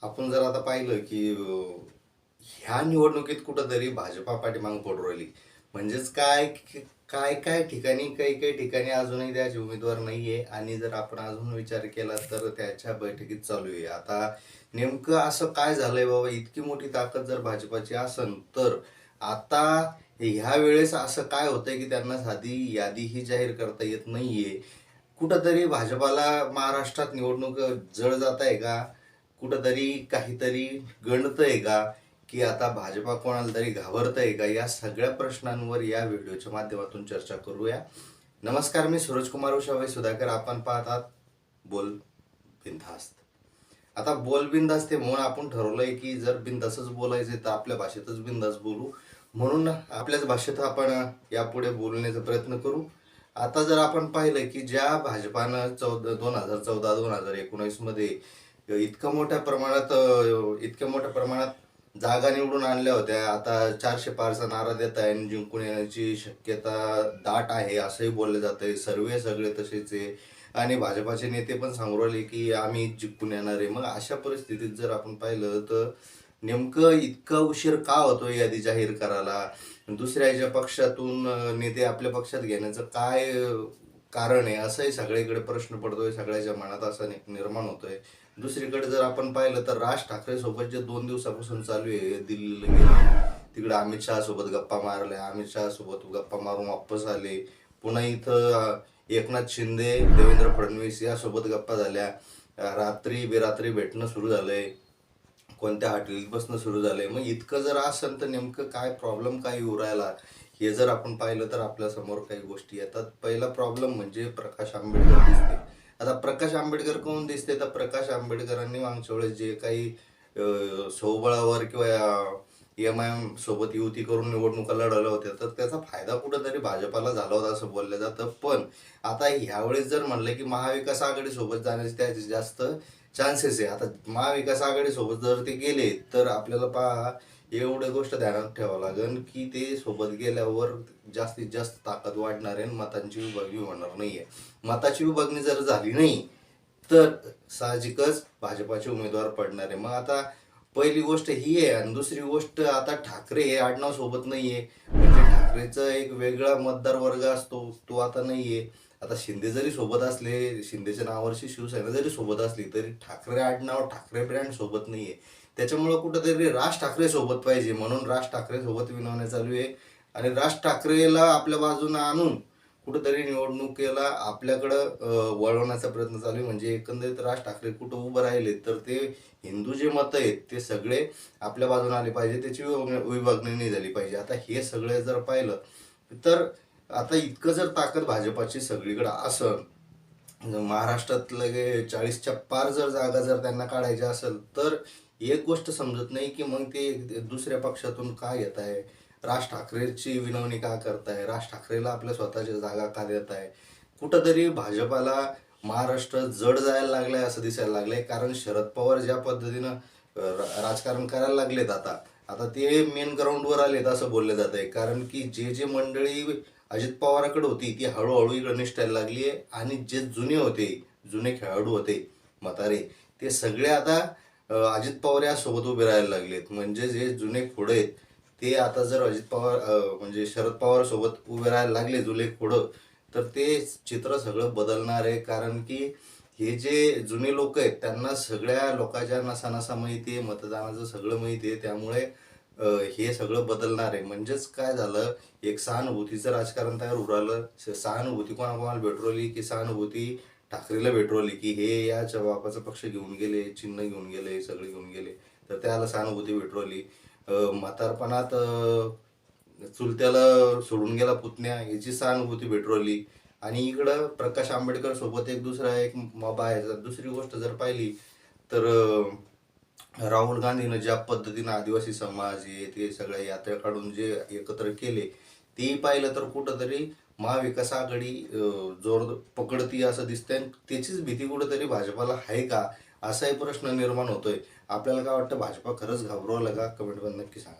आपण जर आता पाहिलं की ह्या निवडणुकीत कुठंतरी भाजपा पाठीमागे पडू राहिली. म्हणजेच काय काय काय ठिकाणी काही काही ठिकाणी अजूनही त्याचे उमेदवार नाहीये आणि जर आपण अजून विचार केला तर त्याच्या बैठकीत चालू आहे. आता नेमकं असं काय झालंय बाबा, इतकी मोठी ताकद जर भाजपाची असन तर आता ह्या वेळेस असं काय होतंय की त्यांना साधी यादीही जाहीर करता येत नाहीये. कुठंतरी भाजपाला महाराष्ट्रात निवडणूक जड जात आहे का? कुठंतरी काहीतरी गणतंय का? की आता भाजपा कोणाला तरी घाबरतंय का? या सगळ्या प्रश्नांवर या व्हिडिओच्या माध्यमातून चर्चा करूया. नमस्कार, मी सूरजकुमार उषाभाई सुधाकर. आपण पाहतात बोल बिनधास्त. आता बोल बिनधास्त ते म्हणून आपण ठरवलंय की जर बिनधास्तच बोलायचंय तर आपल्या भाषेतच बिनधास्त बोलू. म्हणून आपल्याच भाषेत आपण यापुढे बोलण्याचा प्रयत्न करू. आता जर आपण पाहिलं की ज्या भाजपानं 2014-2019 मध्ये इतक्या मोठ्या प्रमाणात इतक्या मोठ्या प्रमाणात जागा निवडून आणल्या होत्या, आता 400 पारचा नारा देत आहे आणि जिंकून येण्याची शक्यता दाट आहे असंही बोललं जात आहे. सर्वे सगळे तसेच आहे आणि भाजपाचे नेते पण सांगू राहिले की आम्ही जिंकून येणार आहे. मग अशा परिस्थितीत जर आपण पाहिलं तर नेमकं इतका उशीर का होतो यादी जाहीर करायला? दुसऱ्याच्या पक्षातून नेते आपल्या पक्षात घेण्याचं काय कारण आहे, असंही सगळीकडे प्रश्न पडतोय, सगळ्याच्या मनात असा निर्माण होतोय. दुसरीकडे जर आपण पाहिलं तर राज ठाकरे सोबत जे 2 दिवसापासून चालू आहे, दिल्लीला गेले, तिकडे अमित शहा सोबत गप्पा मारल्या, अमित शहा सोबत गप्पा मारून वापस आले, पुन्हा इथं एकनाथ शिंदे, देवेंद्र फडणवीस यासोबत गप्पा झाल्या, रात्री बेरात्री भेटणं सुरू झालंय, कोणत्या हॉटेलीत बसणं सुरू झालंय. मग इतकं जर असेल तर नेमकं काय प्रॉब्लेम काय येऊ राहिला, हे जर आपण पाहिलं तर आपल्या समोर काही गोष्टी येतात. पहिला प्रॉब्लेम म्हणजे प्रकाश आंबेडकर दिसते. आता प्रकाश आंबेडकर कोण दिसते? तर प्रकाश आंबेडकरांनी मागच्या वेळेस जे काही स्वबळावर किंवा एम सोबत युती करून निवडणुका लढवल्या होत्या, तर त्याचा फायदा कुठंतरी भाजपाला झाला होता असं बोललं जातं. पण आता ह्यावेळेस जर म्हणलं की महाविकास आघाडी सोबत जाण्याचे त्याचे जास्त चान्सेस आहे. आता महाविकास आघाडी सोबत जर ते गेले तर आपल्याला पहा, एवढी गोष्ट ध्यानात ठेवावं लागेल की ते सोबत गेल्यावर जास्तीत जास्त ताकद वाढणार आहे आणि मतांची विभागणी होणार नाहीये. मताची विभागणी जर झाली नाही तर साहजिकच भाजपाचे उमेदवार पडणार आहे. मग आता पहिली गोष्ट ही आहे आणि दुसरी गोष्ट, आता ठाकरे हे आडनाव सोबत नाहीये, म्हणजे ठाकरेचा एक वेगळा मतदार वर्ग असतो, तो आता नाहीये. आता शिंदे जरी सोबत असले, शिंदेच्या नावावरची शिवसेना जरी सोबत असली तरी ठाकरे आडनाव, ठाकरे ब्रँड सोबत नाहीये. त्याच्यामुळं कुठंतरी राज ठाकरे सोबत पाहिजे, म्हणून राज ठाकरे सोबत विनवण्या चालू आहे आणि राज ठाकरेला आपल्या बाजूने आणून कुठंतरी निवडणुकीला आपल्याकडं वळवण्याचा प्रयत्न चालू आहे. म्हणजे एकंदरीत राज ठाकरे कुठं उभं राहिले तर ते हिंदू जे मत आहेत ते सगळे आपल्या बाजूने आले पाहिजे, त्याची विभागणी नाही झाली पाहिजे. आता हे सगळे जर पाहिलं तर आता इतकं जर ताकद भाजपाची सगळीकडे असन, महाराष्ट्रात लगे 40च्या पार जर जागा जर त्यांना काढायच्या असेल तर एक गोष्ट समजत नाही की मग ते दुसऱ्या पक्षातून का येत आहे, राज ठाकरेची विनवणी का करताय, राज ठाकरेला आपल्या स्वतःच्या जागा का देत आहे. कुठंतरी भाजपाला महाराष्ट्र जड जायला लागलाय असं दिसायला लागलंय. कारण शरद पवार ज्या पद्धतीनं राजकारण करायला लागलेत आता आता ते मेन ग्राउंडवर आलेत असं बोललं जात आहे. कारण की जे जे मंडळी अजित पवाराकडे होती ती हळूहळू इकडे निष्ठायला लागली आहे आणि जे जुने होते, जुने खेळाडू होते म्हातारे, ते सगळे आता अजित पवार यासोबत उभे राहायला लागलेत. म्हणजे जे जुने खोडं आहेत ते आता जर अजित पवार म्हणजे शरद पवार सोबत उभे राहायला लागले जुने खोडं, तर ते चित्र सगळं बदलणार आहे. कारण की हे जे जुने लोक आहेत त्यांना सगळ्या लोकांच्या नसा माहिती आहे, मतदानाचं सगळं माहिती आहे. त्यामुळे हे सगळं बदलणार आहे. म्हणजेच काय झालं, एक सहानुभूतीचं राजकारण तयार होऊ राहिलं. सहानुभूती कोणाकोणाला भेटवली की सहानुभूती ठाकरेला भेटवली की हे याच्या बापाचा पक्ष घेऊन गेले, चिन्ह घेऊन गेले, सगळे घेऊन गेले, तर त्याला सहानुभूती भेटवली. म्हातारपणात चुलत्याला सोडून गेला पुतण्या, याची सहानुभूती भेटवली. आणि इकडं प्रकाश आंबेडकर सोबत एक दुसरा एक मॉब आहे. दुसरी गोष्ट जर पाहिली तर राहुल गांधीनं ज्या पद्धतीनं आदिवासी समाज हे ते सगळ्या यात्रा काढून जे एकत्र केले, ते पाहिलं तर कुठंतरी महाविकास आघाडी जोर पकडती असं दिसतंय. त्याचीच भीती कुठंतरी भाजपाला आहे का, असाही प्रश्न निर्माण होतोय. आपल्याला काय वाटतं, भाजपा खरंच घाबरवलं का? कमेंटमध्ये नक्की सांगा.